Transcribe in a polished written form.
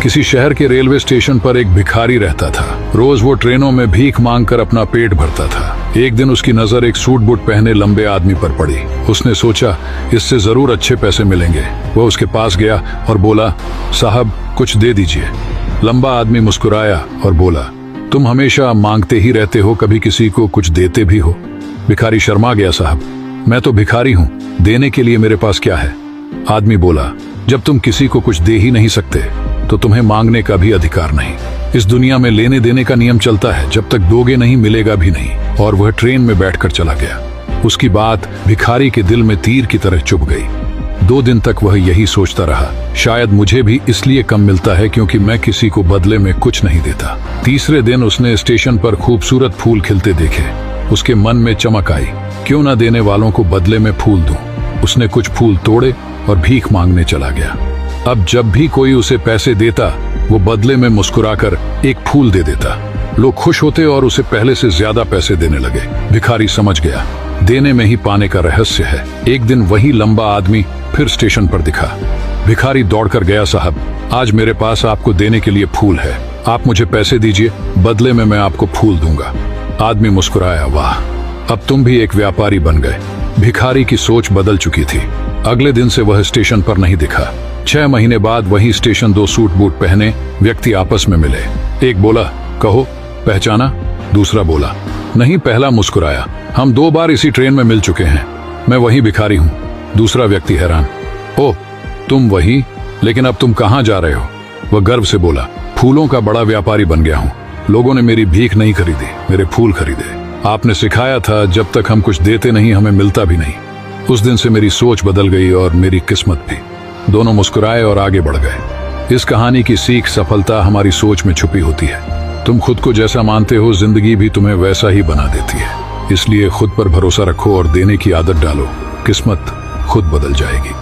किसी शहर के रेलवे स्टेशन पर एक भिखारी रहता था। रोज वो ट्रेनों में भीख मांगकर अपना पेट भरता था। एक दिन उसकी नजर एक सूट बूट पहने लंबे आदमी पर पड़ी। उसने सोचा इससे जरूर अच्छे पैसे मिलेंगे। वह उसके पास गया और बोला, साहब कुछ दे दीजिए। लंबा आदमी मुस्कुराया और बोला, तुम हमेशा मांगते ही रहते हो, कभी किसी को कुछ देते भी हो? भिखारी शर्मा गया, साहब मैं तो भिखारी हूँ, देने के लिए मेरे पास क्या है? आदमी बोला, जब तुम किसी को कुछ दे ही नहीं सकते तो तुम्हें मांगने का भी अधिकार नहीं। इस दुनिया में लेने देने का नियम चलता है, जब तक दोगे नहीं मिलेगा भी नहीं। और वह ट्रेन में बैठकर चला गया। उसकी बात भिखारी के दिल में तीर की तरह चुभ गई। 2 दिन तक वह यही सोचता रहा, शायद मुझे भी इसलिए कम मिलता है क्योंकि मैं किसी को बदले में कुछ नहीं देता। तीसरे दिन उसने स्टेशन पर खूबसूरत फूल खिलते देखे। उसके मन में चमक आई, क्यों ना देने वालों को बदले में फूल दूं। उसने कुछ फूल तोड़े और भीख मांगने चला गया। अब जब भी कोई उसे पैसे देता वो बदले में मुस्कुराकर एक फूल दे देता। लोग खुश होते और उसे पहले से ज्यादा पैसे देने लगे। भिखारी समझ गया, देने में ही पाने का रहस्य है। एक दिन वही लंबा आदमी फिर स्टेशन पर दिखा। भिखारी दौड़कर गया, साहब आज मेरे पास आपको देने के लिए फूल है, आप मुझे पैसे दीजिए, बदले में मैं आपको फूल दूंगा। आदमी मुस्कुराया, वाह अब तुम भी एक व्यापारी बन गए। भिखारी की सोच बदल चुकी थी। अगले दिन से वह स्टेशन पर नहीं दिखा। 6 महीने बाद वही स्टेशन 2 सूट बूट पहने व्यक्ति आपस में मिले। एक बोला, कहो पहचाना? दूसरा बोला, नहीं। पहला मुस्कुराया, हम 2 बार इसी ट्रेन में मिल चुके हैं, मैं वही भिखारी हूँ। दूसरा व्यक्ति हैरान, ओह तुम वही, लेकिन अब तुम कहाँ जा रहे हो? वह गर्व से बोला, फूलों का बड़ा व्यापारी बन गया हूँ। लोगों ने मेरी भीख नहीं खरीदी, मेरे फूल खरीदे। आपने सिखाया था जब तक हम कुछ देते नहीं हमें मिलता भी नहीं। उस दिन से मेरी सोच बदल गई और मेरी किस्मत भी। दोनों मुस्कुराए और आगे बढ़ गए। इस कहानी की सीख, सफलता हमारी सोच में छुपी होती है। तुम खुद को जैसा मानते हो जिंदगी भी तुम्हें वैसा ही बना देती है। इसलिए खुद पर भरोसा रखो और देने की आदत डालो, किस्मत खुद बदल जाएगी।